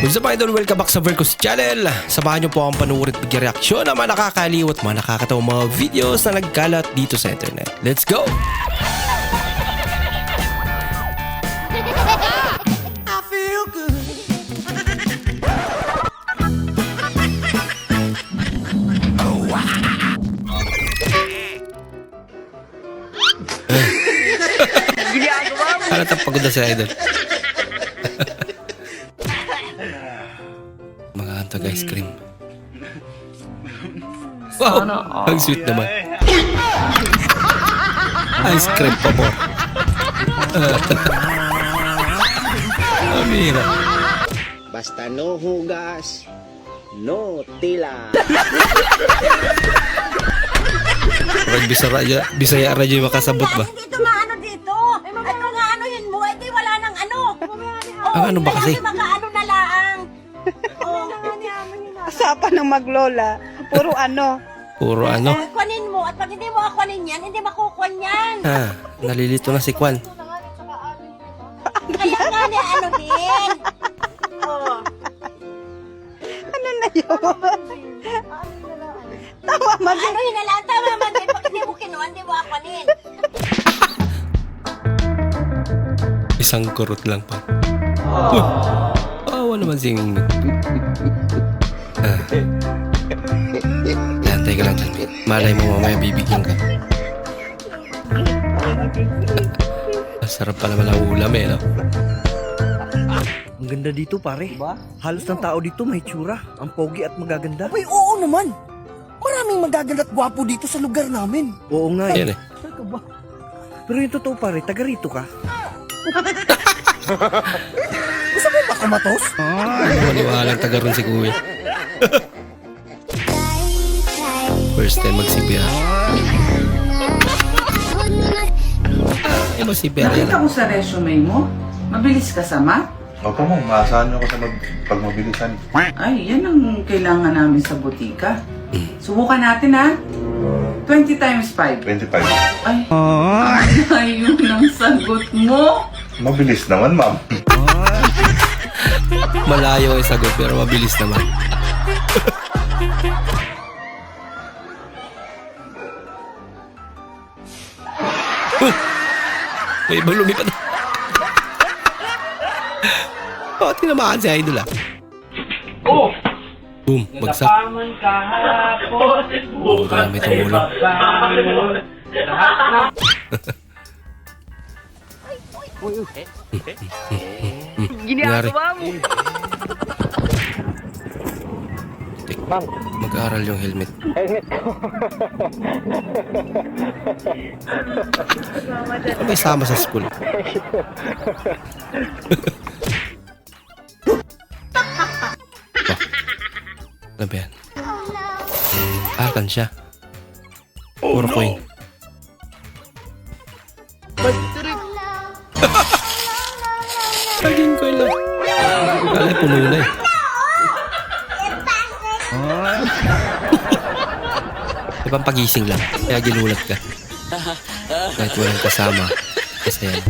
What's up idol? Welcome back sa Vercos Channel. Samahan niyo po akong panuorin at mag-reaksyon ng mga nakakaliw at mga nakakatawang mga videos na nagkalat dito sa internet. Let's go! I feel good. Halatang pagod na si idol. Mga hantag ice cream. Wow! Ang sweet naman. Ice cream pa po. Amira. Basta no hugas, no tila. Parang Bisaya radyo yung makasabot ba? Hindi ito maano dito. At kung aanuhin mo, edi wala nang ano. Ang ano ba kasi? Kaya makaano na laang. Usapan ng maglola, puro ano. Puro ano? Kunin mo. At pag hindi mo akunin yan, hindi makukuha yan. Ah, nalilito na si Kwan. Kaya nga ni ano din. Oh. Ano na yun? Tama mag... Anuhin na lang. Tama man din. Pag hindi mo kinuha, hindi mo akunin. Isang kurot lang pa. Awa naman sing... Lantay ka lang dyan. Malay mo mamaya bibigyan ka. Masarap pa naman ang ulam eh, no? Ang ganda dito pare. Diba? Halos ng tao dito may tsura. Ang pogi at magaganda. Ay, oo naman. Maraming magaganda at gwapo dito sa lugar namin. Oo nga eh. Ayan eh. Pero yung totoo pare, taga rito ka. Gusto mo ba kumatos? Maniwalang taga ron si Kuya. First time mag-CPR. Ay, mag-CPR yan. Nakita ko sa resume mo, mabilis ka sa math? Opo mo, maasahan nyo ako sa pagmabilisan. Ay, yan ang kailangan namin sa butika. Subukan natin ha. 20 times 5. 25. Ay, ayun ang sagot mo. Mabilis naman, ma'am. Malayo ang sagot pero mabilis naman. May ibang lumipad. Oh, tinamaan si Idol ah. Boom, bagsak. Oh, marami tumulong. Ginagawa mo. Mag-aaral yung helmet. May sama sa school. Ano ba yan? Akan siya. Puro coin. Laging coin lang. Kala puno na eh. Ibang pagising lang. Kaya ginulat ka. Kahit walang kasama. Kasi yan.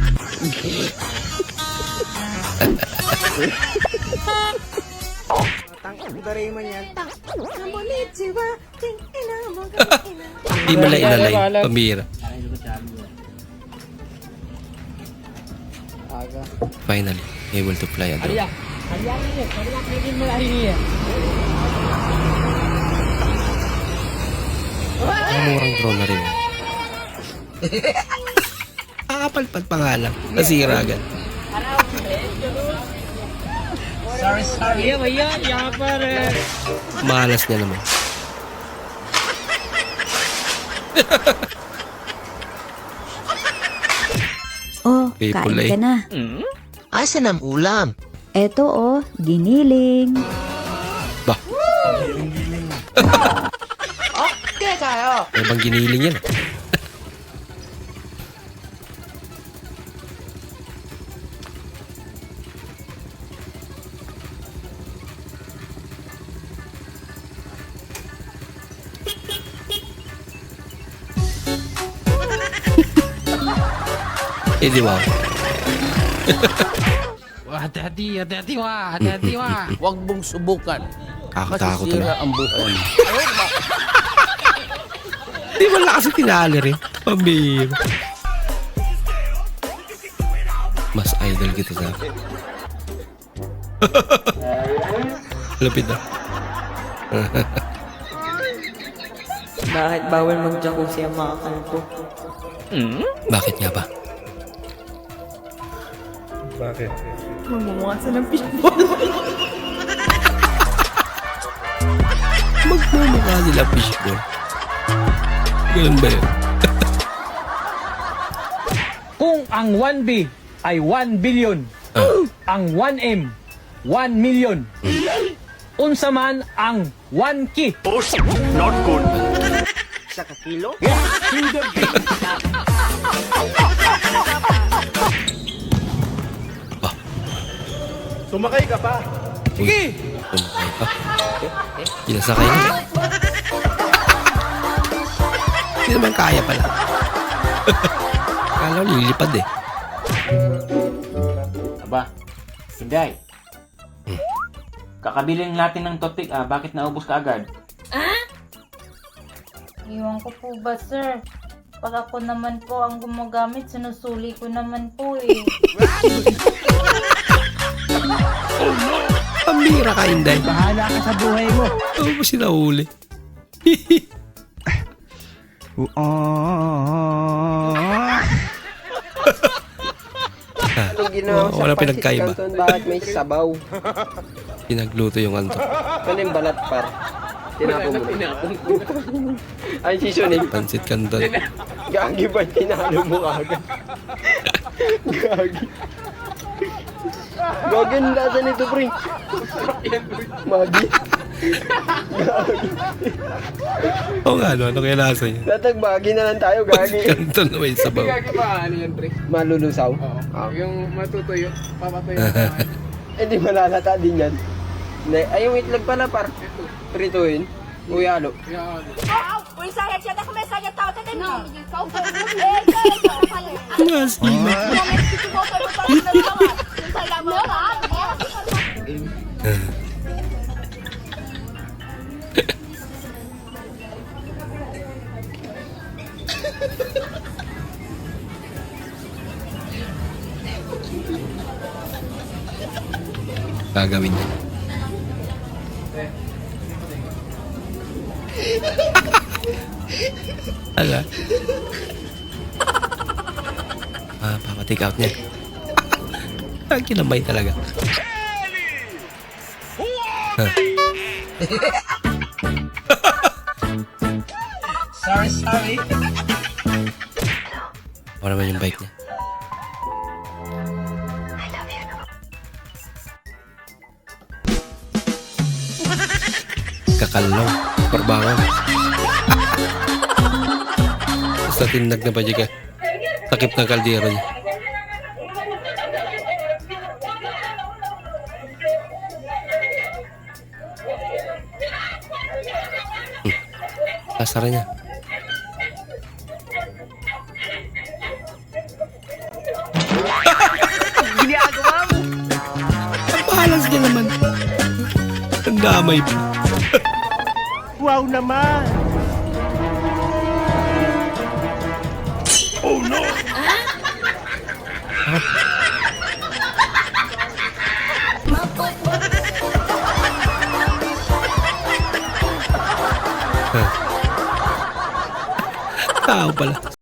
Hindi malay inalay. Pamira. Finally, able to fly a drone. Ang murang drone na rin. Akapalpat pa nga lang. Nasira agad. Malas niya naman. Oh, People kain eh. ka na. Asan ang ulam? Eto oh, giniling. Bah, Okay kayo. may bang giniling yan. Eh di ba? Hati-hati wa. Hati-hati wa. Huwag mong subukan. Kakatakot Masisira na. ang buhay. Di mo lang kasi tinali rin. Pambira. Mas idol kita sa akin. Lapit na. Bakit bawal mag-jacuzzi ang mga kalbo? Bakit nga ba? Mamumuha sa ng fishball. Magmumukha nila fishball. Ganun ba yun? Kung ang 1B ay 1 billion, ang 1M 1 million. Unsa man ang 1 ki? Sa kakilo? Sumakay ka pa. Sige! Sumakay pa. Pinasakay na. Hindi naman kaya pala. Kala ko lilipad eh. Aba, Inday. Kakabiling natin ng toothpick, bakit naubos ka agad? Iwan ko po ba, sir? Pag ako naman po ang gumagamit, sinusuli ko naman po eh. Pambira ka, Inday. Bahala ka sa buhay mo. Oo mo sinahuli. Anong ginawa sa wala pinagkaiba. Bakit may sabaw? Pinagluto yung anto. Ano yung balat par? Tinapon mo. Ay, seasoning. Pansit canton. Gagi ba tinalo mo agad? Gagi. Gagi ang lasa nito, pre. Magi. Oo nga, no? Ano kaya lasa niya? Tatagbagi na lang tayo, Pansit gagi. canton na may sabaw. Malulusaw. Yung matutuyo. Papatuyo. Eh, di malalata din yan. Ay, yung itlog pala, par. Prituin. Uyalo. Uy, saya siya na kumay saya tao tayo mo. Masima. Gagawin niya. Ala. Papa-take out niya. Ang kinambay talaga. Sorry. Wala naman yung bike niya. Kakalaw. Parbangan. Sa tindag na pa ka. Takip ng kaldero niya. Kasara niya. Ginagawa mo. Ang bahalas niya naman. Ang damay pa. Wow naman! Tao pala.